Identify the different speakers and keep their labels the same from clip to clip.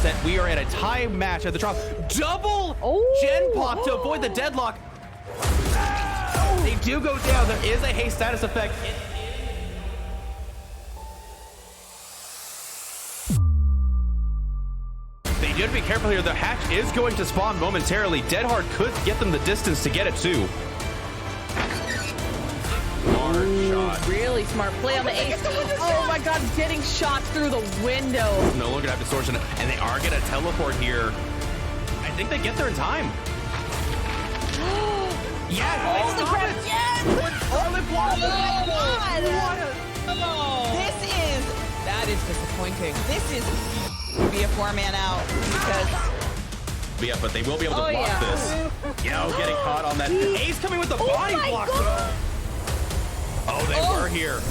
Speaker 1: That we are in a tie match at the top. Double gen pop to avoid the deadlock. They do go down. There is a haste status effect. They do have to be careful here. The hatch is going to spawn momentarily. Dead Hard could get them the distance to get it too. Shot.
Speaker 2: Really smart play on the ace. Oh my god, getting shot through the window.
Speaker 1: No longer have distortion, and they are gonna teleport here. I think they get there in time. Yes!
Speaker 2: Oh, the grab! Yes! That is disappointing.
Speaker 3: This is be a 4-man out because.
Speaker 1: Yeah, but they will be able to block this. Yo, getting caught on that. Ace coming with the body block. Oh, they were here.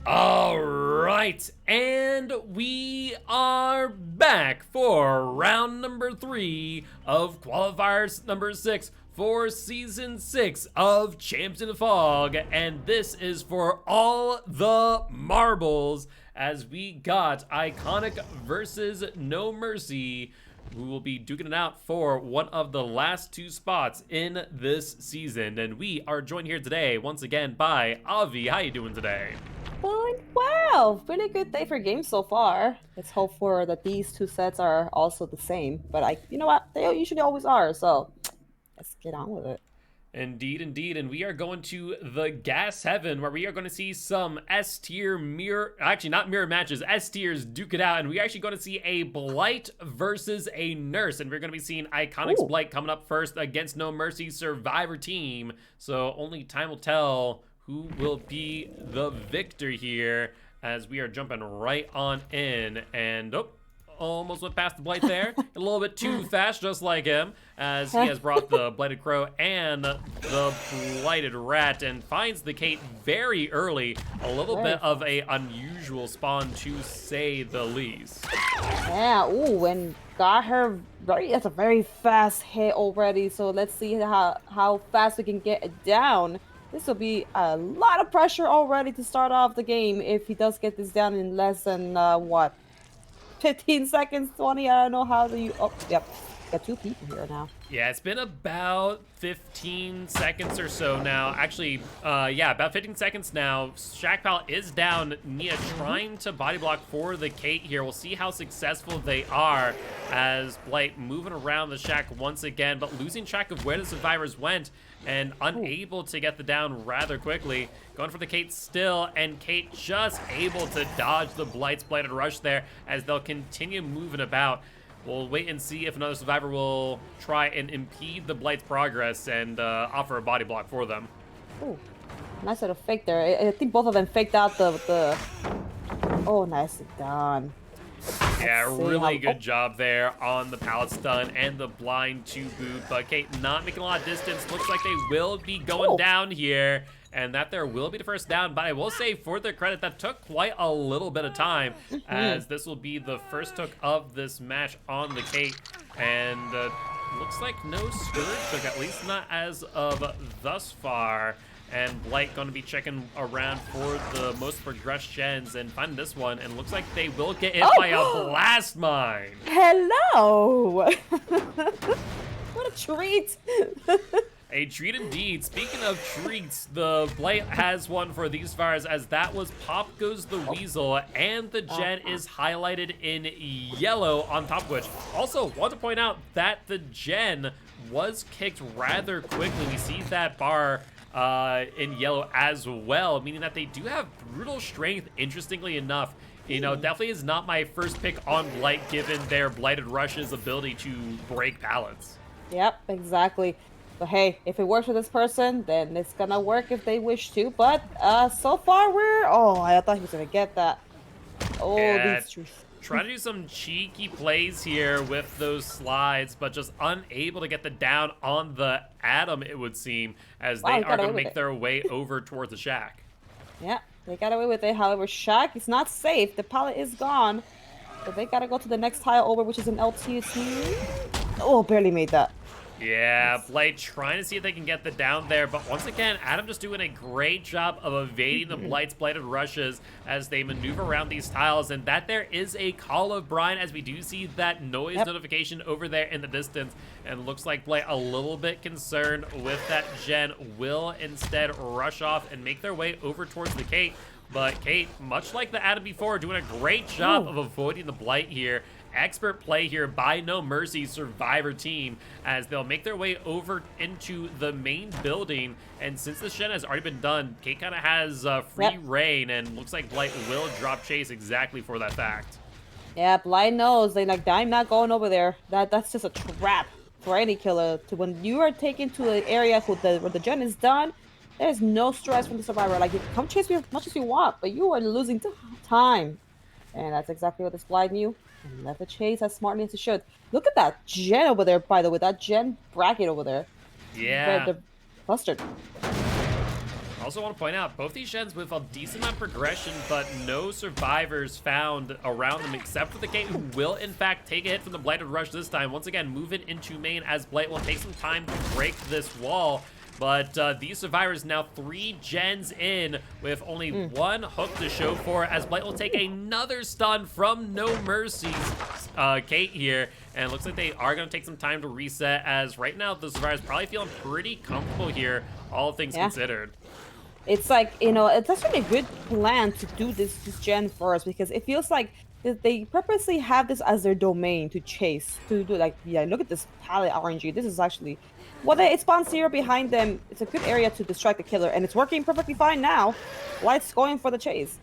Speaker 4: All right, and we are back for round number 3 of qualifiers number 6 for season 6 of Champs in the Fog, and this is for all the marbles as we got Iconic versus NoMercy, who will be duking it out for one of the last 2 spots in this season. And we are joined here today once again by Avi. How you doing today?
Speaker 5: Wow, pretty good day for games so far. Let's hope for that these 2 sets are also the same. But you know what? They usually always are. So let's get on with it.
Speaker 4: Indeed, indeed. And we are going to the Gas Heaven, where we are going to see some S-tier mirror, actually not mirror matches, S-tiers duke it out. And we're actually going to see a Blight versus a Nurse. And we're going to be seeing Iconic's Blight coming up first against NoMercy Survivor team. So only time will tell who will be the victor here, as we are jumping right on in. And almost went past the Blight there. A little bit too fast, just like him, as he has brought the Blighted Crow and the Blighted Rat, and finds the Kate very early. A little bit of a unusual spawn, to say the least.
Speaker 5: Yeah, ooh, and got her that's a very fast hit already. So let's see how fast we can get it down. This will be a lot of pressure already to start off the game if he does get this down in less than, what, 15 seconds, 20? I don't know how do you... Oh, yep. Got 2 people here now.
Speaker 4: Yeah, it's been about 15 seconds or so now. Actually, yeah, about 15 seconds now. Shackpal is down. Nia trying to body block for the Kate here. We'll see how successful they are, as Blight moving around the Shack once again, but losing track of where the survivors went and unable to get the down rather quickly. Going for the Kate still, and Kate just able to dodge the Blight's Blighted Rush there, as they'll continue moving about. We'll wait and see if another survivor will try and impede the Blight's progress and offer a body block for them.
Speaker 5: Ooh, nice little fake there. I think both of them faked out the... Oh, nicely done.
Speaker 4: Yeah, really good job there on the pallet stun and the blind to boot, but Kate not making a lot of distance. Looks like they will be going down here, and that there will be the first down. But I will say, for their credit, that took quite a little bit of time, as this will be the first took of this match on the Kate. And looks like no Scourge took, at least not as of thus far. And Blight going to be checking around for the most progressed gens and finding this one. And looks like they will get hit by a Blast Mine.
Speaker 5: Hello! What a treat!
Speaker 4: A treat indeed. Speaking of treats, the Blight has one for these fires, as that was Pop Goes the Weasel, and the gen is highlighted in yellow on top of which. Also, want to point out that the gen was kicked rather quickly. We see that bar in yellow as well, meaning that they do have brutal strength, interestingly enough. You know, definitely is not my first pick on Blight, given their Blighted Rush's ability to break pallets.
Speaker 5: Yep, exactly. But hey, if it works for this person, then it's gonna work if they wish to. But so far we're... Oh, I thought he was gonna get that. Oh,
Speaker 4: yeah,
Speaker 5: these trees.
Speaker 4: Trying to do some cheeky plays here with those slides, but just unable to get the down on the Atom, it would seem, as they are going to make their way over towards the Shack.
Speaker 5: Yeah, they got away with it. However, Shack is not safe. The pallet is gone. But they gotta go to the next tile over, which is an LTC. Oh, barely made that.
Speaker 4: Yeah, Blight trying to see if they can get the down there, but once again, Adam just doing a great job of evading the Blight's blighted rushes as they maneuver around these tiles, and that there is a call of Brine as we do see that noise notification over there in the distance, and looks like Blight a little bit concerned with that gen will instead rush off and make their way over towards the Kate. But Kate, much like the Adam before, doing a great job of avoiding the Blight here. Expert play here by NoMercy Survivor team as they'll make their way over into the main building. And since this gen has already been done, Kate kind of has free reign, and looks like Blight will drop chase exactly for that fact.
Speaker 5: Yeah, Blight knows. They like, I'm not going over there. That's just a trap for any killer. To when you are taken to an area where the gen is done, there's no stress from the Survivor. Like, you can come chase me as much as you want, but you are losing time. And that's exactly what this Blight knew. And left the chase as smartly as he should. Look at that gen over there, by the way. That gen bracket over there.
Speaker 4: Yeah.
Speaker 5: They're clustered.
Speaker 4: Also want to point out, both these gens with a decent amount of progression, but no survivors found around them except for the Kate, who will in fact take a hit from the Blighted Rush this time. Once again, moving into main as Blight will take some time to break this wall. But these survivors now 3 gens in with only 1 hook to show for, as Blight will take another stun from NoMercy's Kate here. And it looks like they are going to take some time to reset, as right now the survivors probably feeling pretty comfortable here, all things considered.
Speaker 5: It's like, you know, it's actually a good plan to do this gen first, because it feels like they purposely have this as their domain to chase, to do like, yeah, look at this palette RNG. This is actually, well, it spawns 0 behind them. It's a good area to distract the killer, and it's working perfectly fine now. Blight's going for the chase.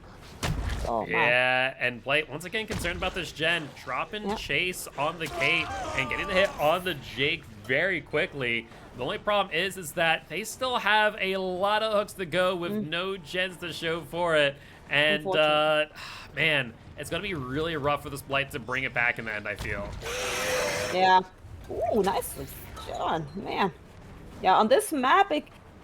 Speaker 5: Oh,
Speaker 4: yeah, and Blight, once again, concerned about this gen, dropping chase on the Kate and getting the hit on the Jake very quickly. The only problem is that they still have a lot of hooks to go with no gens to show for it. And, man, it's going to be really rough for this Blight to bring it back in the end, I feel.
Speaker 5: Yeah. Ooh, nicely done, man. Yeah, on this map,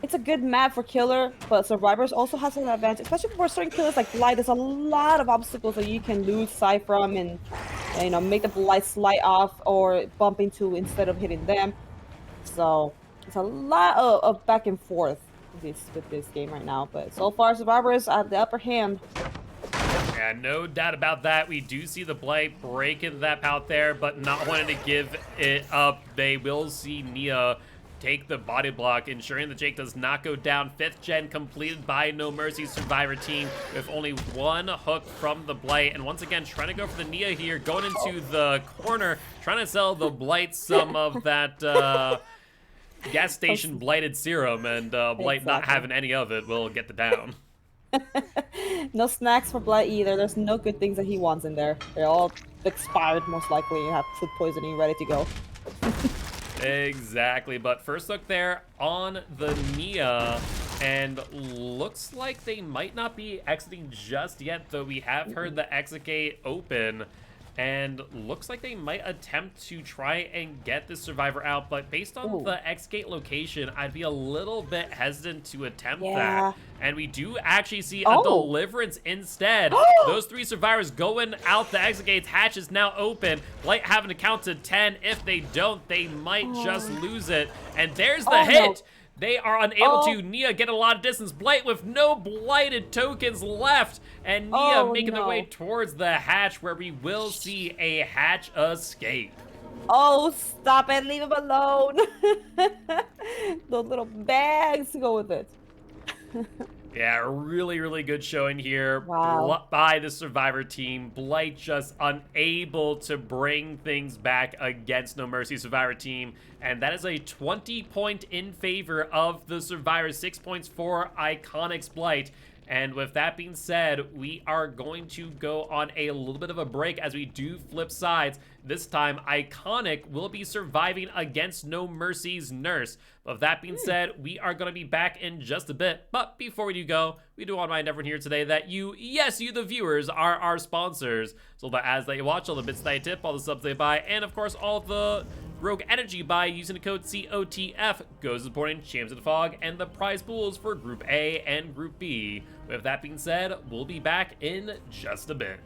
Speaker 5: it's a good map for killer, but survivors also has an advantage, especially for certain killers like Blight. There's a lot of obstacles that you can lose sight from, and you know, make the Blight slide off or bump into instead of hitting them. So it's a lot of back and forth with this game right now. But so far, survivors have the upper hand.
Speaker 4: Yeah, no doubt about that. We do see the Blight breaking that out there, but not wanting to give it up. They will see Nia take the body block, ensuring that Jake does not go down. 5th gen completed by NoMercy Survivor team with only 1 hook from the Blight. And once again, trying to go for the Nia here, going into the corner, trying to sell the Blight some of that gas station blighted serum, and Blight not having any of it will get the down.
Speaker 5: No snacks for Blight either. There's no good things that he wants in there. They're all expired, most likely, and have food poisoning ready to go.
Speaker 4: Exactly, but first look there on the Nia, and looks like they might not be exiting just yet, though we have heard the exit gate open. And looks like they might attempt to try and get the survivor out, but based on the X gate location, I'd be a little bit hesitant to attempt that. And we do actually see a deliverance instead. Those 3 survivors going out the exit gates. Hatch is now open. Blight having to count to 10. If they don't, they might just lose it. And there's the hit. No. They are unable to. Nia get a lot of distance. Blight with no blighted tokens left. And Nia making their way towards the hatch, where we will see a hatch escape.
Speaker 5: Oh, stop it. Leave him alone. Those little bags to go with it.
Speaker 4: Yeah, really, really good showing here
Speaker 5: Wow.
Speaker 4: by the Survivor team. Blight just unable to bring things back against NoMercy Survivor team. And that is a 20-point in favor of the Survivor, 6 points for Iconic's Blight. And with that being said, we are going to go on a little bit of a break as we do flip sides. This time, Iconic will be surviving against NoMercy's Nurse. But with that being said, we are going to be back in just a bit. But before we do go, we do want to remind everyone here today that you, yes, you the viewers, are our sponsors. So the ads that you watch, all the bits that you tip, all the subs they buy, and of course, all the Rogue Energy by using the code COTF goes supporting Champs of the Fog and the prize pools for Group A and Group B. With that being said, we'll be back in just a bit.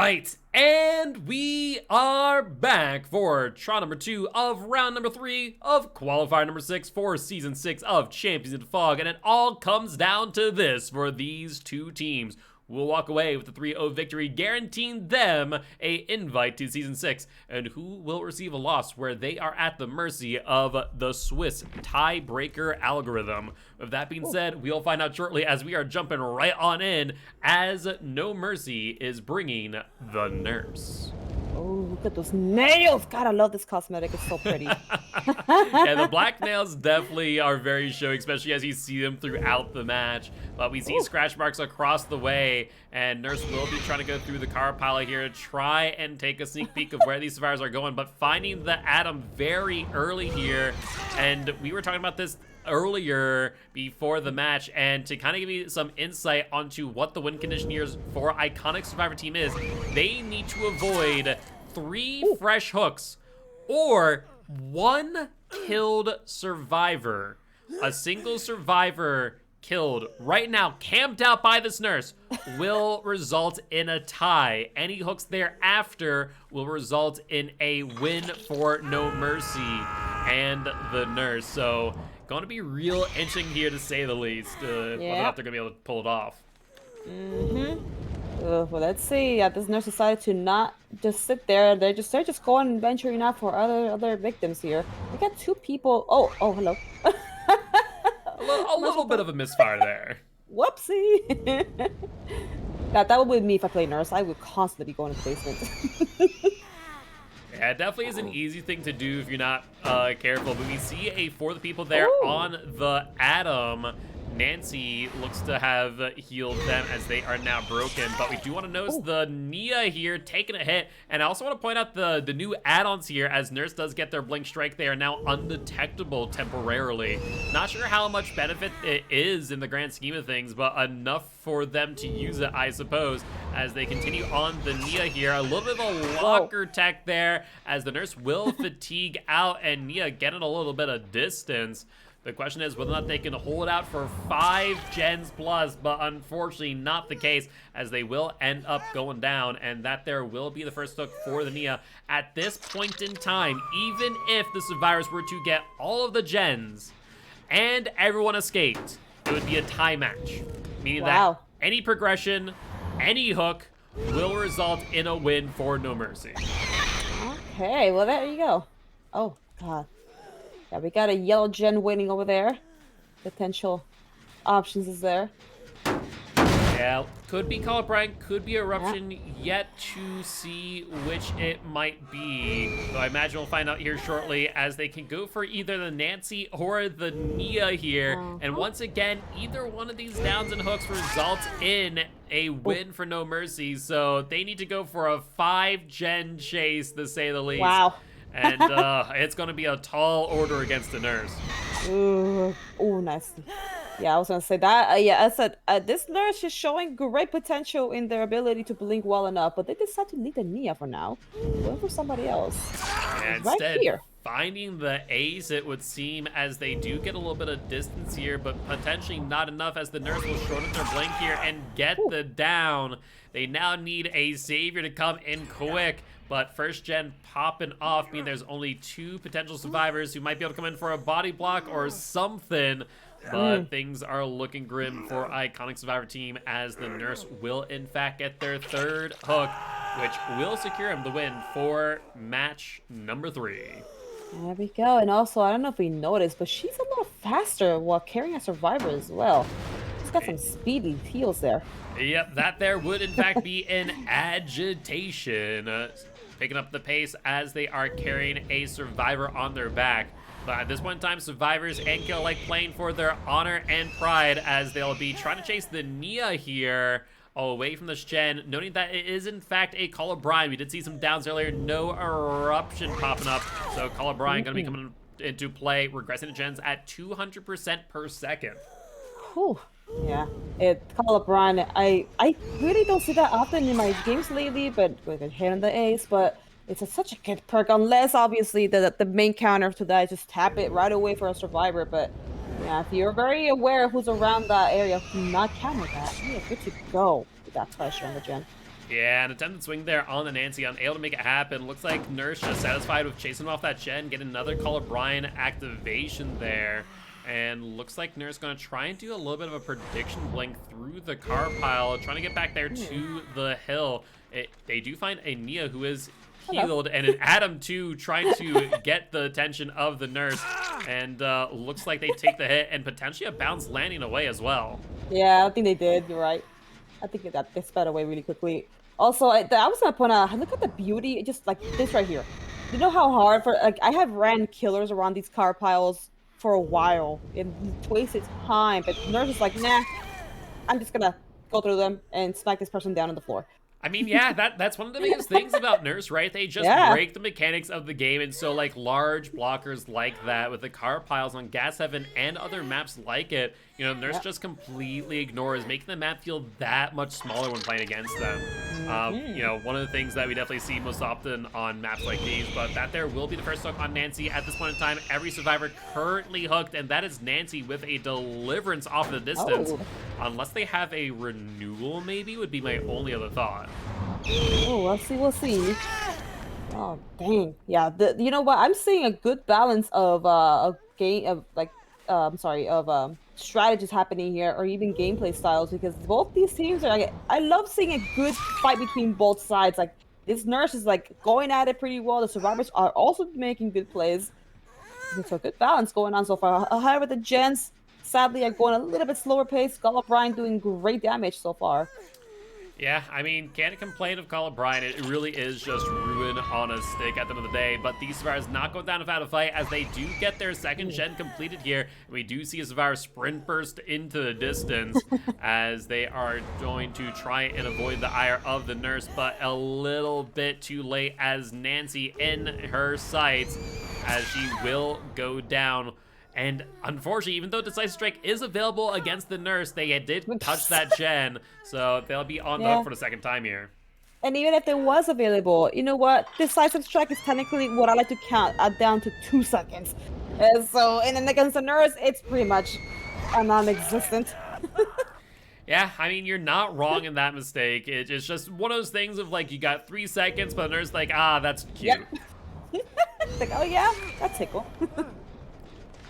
Speaker 4: right, and we are back for trial number 2 of round number 3 of qualifier number 6 for season 6 of Champions in Fog, and it all comes down to this for these two teams. We'll walk away with a 3-0 victory, guaranteeing them a invite to Season 6. And who will receive a loss where they are at the mercy of the Swiss tiebreaker algorithm. With that being said, we'll find out shortly as we are jumping right on in as NoMercy is bringing the nurse.
Speaker 5: Oh, look at those nails. God, I love this cosmetic. It's so pretty.
Speaker 4: Yeah, the black nails definitely are very showy, especially as you see them throughout the match. But we see scratch marks across the way, and Nurse will be trying to go through the car pilot here to try and take a sneak peek of where these survivors are going, but finding the Atom very early here. And we were talking about this earlier before the match, and to kind of give you some insight onto what the win condition here for Iconic Survivor team is, they need to avoid 3 fresh hooks or 1 killed survivor. A single survivor killed right now, camped out by this nurse, will result in a tie. Any hooks thereafter will result in a win for NoMercy and the nurse. So going to be real interesting here to say the least, whether or not they're going to be able to pull it off.
Speaker 5: Well, let's see. This nurse decided to not just sit there. They're just going and venturing out for other victims here. We got 2 people. Oh, hello.
Speaker 4: A little bit of a misfire there.
Speaker 5: Whoopsie. That would be me if I played nurse. I would constantly be going to basement.
Speaker 4: Yeah, it definitely is an easy thing to do if you're not careful. But we see for the people there on the Atom, Nancy looks to have healed them as they are now broken. But we do want to notice the Nia here taking a hit. And I also want to point out the new add-ons here. As Nurse does get their Blink Strike, they are now undetectable temporarily. Not sure how much benefit it is in the grand scheme of things, but enough for them to use it, I suppose, as they continue on the Nia here. A little bit of a locker tech there, as the Nurse will fatigue out and Nia getting a little bit of distance. The question is whether or not they can hold out for 5 gens plus, but unfortunately not the case, as they will end up going down, and that there will be the first hook for the Nia. At this point in time, even if the survivors were to get all of the gens and everyone escaped, it would be a tie match, meaning that any progression, any hook will result in a win for NoMercy.
Speaker 5: Okay, well, there you go. Oh, God. Yeah, we got a yellow gen waiting over there. Potential options is there.
Speaker 4: Yeah, could be Qualifier, could be Eruption, yet to see which it might be. So I imagine we'll find out here shortly, as they can go for either the Nancy or the Nia here. And once again, either one of these downs and hooks results in a win for NoMercy. So they need to go for a 5-gen chase, to say the least.
Speaker 5: Wow.
Speaker 4: And it's going to be a tall order against the nurse.
Speaker 5: Ooh, nice. Yeah, I was going to say that. Yeah, I said this nurse is showing great potential in their ability to blink well enough, but they decided to leave the Nia for now. Going for somebody else.
Speaker 4: And
Speaker 5: right
Speaker 4: instead,
Speaker 5: here.
Speaker 4: Finding the ace, it would seem, as they do get a little bit of distance here, but potentially not enough, as the nurse will shorten their blink here and get the down. They now need a savior to come in quick. But first gen popping off, meaning there's only 2 potential survivors who might be able to come in for a body block or something. But things are looking grim for Iconic Survivor team, as the nurse will in fact get their 3rd hook, which will secure him the win for match number 3.
Speaker 5: There we go. And also, I don't know if we noticed, but she's a little faster while carrying a survivor as well. She's got some speedy heals there.
Speaker 4: Yep, that there would in fact be an agitation. Picking up the pace as they are carrying a survivor on their back. But at this point in time, survivors and Kill like playing for their honor and pride, as they'll be trying to chase the Nia here away from this gen, noting that it is in fact a Call of Brine. We did see some downs earlier, no Eruption popping up, so Call of Brine going to be coming into play, regressing the gens at 200% per second.
Speaker 5: Whew. Yeah, Call of Brine, I really don't see that often in my games lately, but with a hit on the ace, but it's such a good perk, unless obviously the main counter to that is just tap it right away for a survivor. But yeah, if you're very aware of who's around that area, do not counter that. You're good to go with that pressure on the gen.
Speaker 4: Yeah, an attempted swing there on the Nancy, unable to make it happen. Looks like Nurse just satisfied with chasing him off that Jen, get another Call of Brian activation there. And looks like Nurse gonna try and do a little bit of a prediction blink through the car pile, trying to get back there to the hill. They do find a Nia who is healed, and an Adam too, trying to get the attention of the Nurse. And looks like they take the hit and potentially a bounce landing away as well.
Speaker 5: Yeah, I think they did. You're right. I think that they sped away really quickly. Also, I was gonna point out, look at the beauty, just like this right here. You know how hard for, like, I have ran killers around these car piles for a while. It wasted time, but Nurse is like, nah, I'm just gonna go through them and smack this person down on the floor.
Speaker 4: I mean, yeah, that's one of the biggest things about Nurse, right? They just break the mechanics of the game, and so, like, large blockers like that with the car piles on Gas Heaven and other maps like it, you know, Nurse just completely ignores, making the map feel that much smaller when playing against them. You know, one of the things that we definitely see most often on maps like these, but that there will be the first hook on Nancy at this point in time. Every survivor currently hooked, and that is Nancy with a deliverance off the distance. Unless they have a renewal, maybe, would be my only other thought.
Speaker 5: Oh, we'll see. Oh, dang. Yeah, you know what? I'm seeing a good balance of strategies happening here, or even gameplay styles, because both these teams are, like, I love seeing a good fight between both sides. Like, this Nurse is, like, going at it pretty well. The survivors are also making good plays. It's a good balance going on so far. However, the gens, sadly, are going a little bit slower pace. Call of Brian doing great damage so far.
Speaker 4: Yeah, I mean, can't complain of Call of Brian. It really is just ruin on a stick at the end of the day. But these survivors not going down without a fight, as they do get their second gen completed here. We do see a survivor sprint burst into the distance as they are going to try and avoid the ire of the Nurse, but a little bit too late as Nancy in her sights, as she will go down. And unfortunately, even though Decisive Strike is available against the Nurse, they did touch that gen, so they'll be on the hook for the second time here.
Speaker 5: And even if it was available, you know what? Decisive Strike is technically what I like to count down to 2 seconds. And then against the Nurse, it's pretty much a non-existent.
Speaker 4: Yeah, I mean, you're not wrong in that mistake. It's just one of those things of, like, you got 3 seconds, but the Nurse like, that's cute.
Speaker 5: Yep. It's like, oh yeah, that's tickle.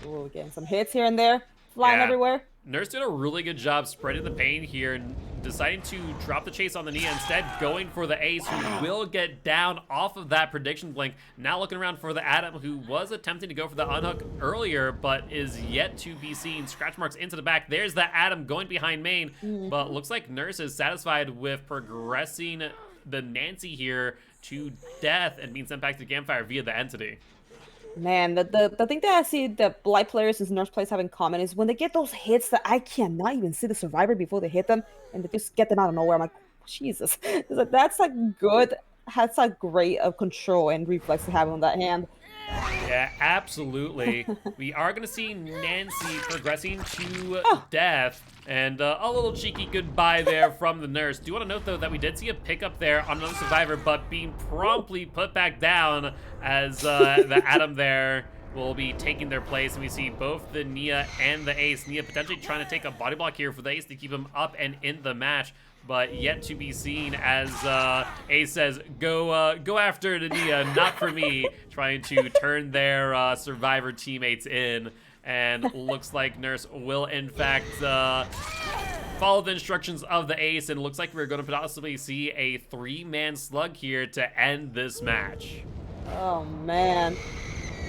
Speaker 5: Ooh, getting some hits here and there, flying everywhere.
Speaker 4: Nurse did a really good job spreading the pain here and deciding to drop the chase on the Nia, instead going for the Ace, who will get down off of that prediction blink. Now looking around for the Adam, who was attempting to go for the unhook earlier, but is yet to be seen. Scratch marks into the back. There's the Adam going behind main, but looks like Nurse is satisfied with progressing the Nancy here to death and being sent back to the campfire via the entity.
Speaker 5: Man, the thing that I see the Blight players and Nurse players have in common is when they get those hits that I cannot even see the survivor before they hit them, and they just get them out of nowhere. I'm like, Jesus. It's like, that's like good. That's like great of control and reflex to have on that hand.
Speaker 4: Yeah, absolutely. We are going to see Nancy progressing to death. And a little cheeky goodbye there from the Nurse. Do want to note, though, that we did see a pickup there on another survivor, but being promptly put back down as the Adam there will be taking their place. And we see both the Nia and the Ace. Nia potentially trying to take a body block here for the Ace to keep him up and in the match, but yet to be seen as Ace says, go after the Nia, not for me, trying to turn their survivor teammates in. And looks like Nurse will, in fact, follow the instructions of the Ace, and looks like we're going to possibly see a 3-man slug here to end this match.
Speaker 5: Oh, man.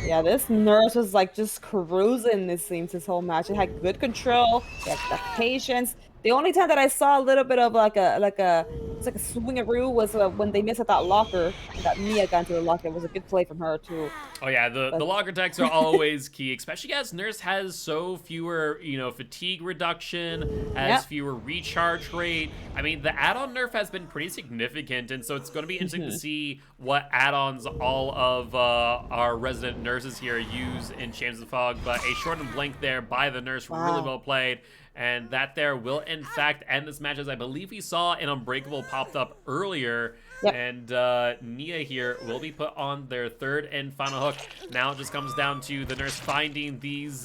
Speaker 5: Yeah, this Nurse was, like, just cruising, this seems, this whole match. It had good control, it had the patience. The only time that I saw a little bit of it's like a swingaroo was when they missed at that locker, and that Nia got into the locker. It was a good play from her too.
Speaker 4: Oh yeah, the locker techs are always key, especially as Nurse has so fewer, fatigue reduction, has fewer recharge rate. I mean, the add-on nerf has been pretty significant, and so it's going to be interesting to see what add-ons all of our resident nurses here use in Champions of Fog. But a shortened blink there by the Nurse, really well played. And that there will, in fact, end this match, as I believe we saw an Unbreakable popped up earlier.
Speaker 5: Yep.
Speaker 4: And Nia here will be put on their third and final hook. Now it just comes down to the nurse finding these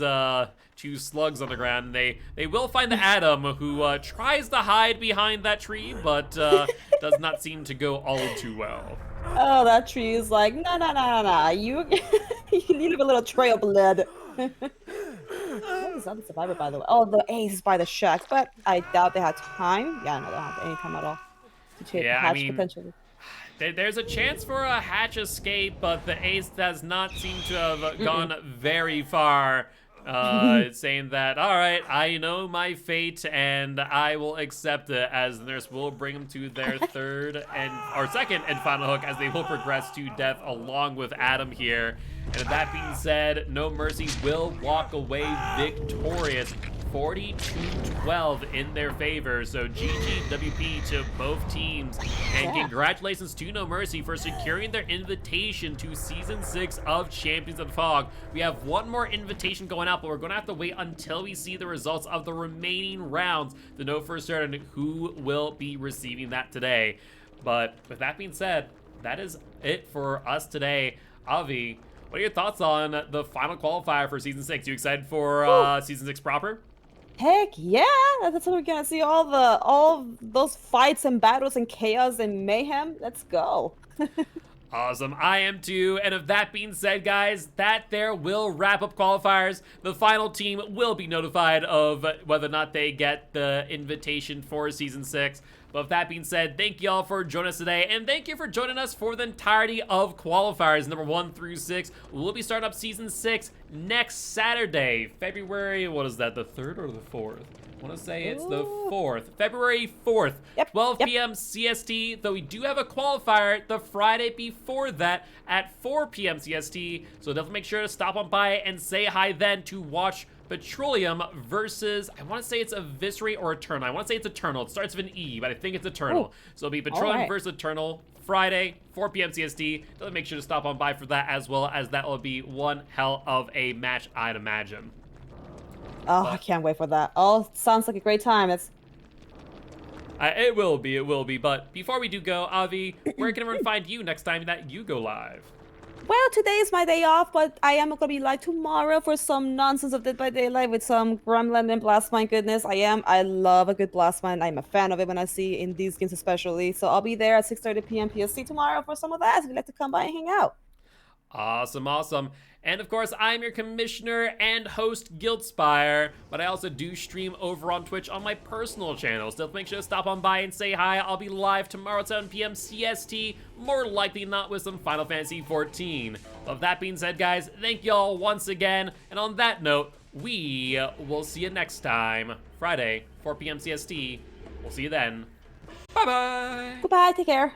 Speaker 4: two slugs on the ground. They will find the Adam, who tries to hide behind that tree, but does not seem to go all too well.
Speaker 5: Oh, that tree is like, no. You, you need a little trail of blood. What is the other survivor, by the way? Oh, the ace is by the shack, but I doubt they had time. Yeah, no, they don't have any time at all. To
Speaker 4: Yeah, I
Speaker 5: hatch
Speaker 4: mean,
Speaker 5: potentially.
Speaker 4: There's a chance for a hatch escape, but the ace does not seem to have gone very far. Saying that, all right, I know my fate and I will accept it, as the nurse will bring them to their second and final hook, as they will progress to death along with Adam here. And with that being said, NoMercy will walk away victorious, 42-12 in their favor. So GGWP to both teams, and congratulations to NoMercy for securing their invitation to Season 6 of Champions of the Fog. We have one more invitation going out, but we're going to have to wait until we see the results of the remaining rounds to know for certain who will be receiving that today. But with that being said, that is it for us today. Avi, what are your thoughts on the final qualifier for Season 6? You excited for Season 6 proper?
Speaker 5: Heck yeah! That's what we're gonna see. All those fights and battles and chaos and mayhem. Let's go.
Speaker 4: Awesome, I am too. And with that being said, guys, that there will wrap up qualifiers. The final team will be notified of whether or not they get the invitation for Season 6. But with that being said, thank you all for joining us today, and thank you for joining us for the entirety of qualifiers number 1 through 6. We'll be starting up Season 6 next Saturday, February, what is that, the 3rd or the 4th? I want to say it's the 4th, February 4th, 12 p.m. CST, though we do have a qualifier the Friday before that at 4 p.m. CST, so definitely make sure to stop on by and say hi then to watch Petroleum versus, I want to say it's Eviscerate or Eternal. I want to say it's Eternal. It starts with an E, but I think it's Eternal. So it'll be Petroleum versus Eternal, Friday, 4 p.m. CST. So make sure to stop on by for that, as well as that will be one hell of a match, I'd imagine.
Speaker 5: Oh, I can't wait for that. Oh, sounds like a great time.
Speaker 4: It will be. But before we do go, Avi, where can everyone find you next time that you go live?
Speaker 5: Well, today is my day off, but I am gonna be live tomorrow for some nonsense of Dead by Daylight with some Gremlin and Blastmine goodness. I love a good Blastmine. I'm a fan of it when I see in these games especially. So I'll be there at 6:30 p.m. PST tomorrow for some of that. If you'd like to come by and hang out.
Speaker 4: Awesome. And of course, I'm your commissioner and host, Giltspire, but I also do stream over on Twitch on my personal channel. So make sure to stop on by and say hi. I'll be live tomorrow at 7 p.m. CST, more likely not with some Final Fantasy XIV. But with that being said, guys, thank you all once again. And on that note, we will see you next time, Friday, 4 p.m. CST. We'll see you then. Bye-bye.
Speaker 5: Goodbye. Take care.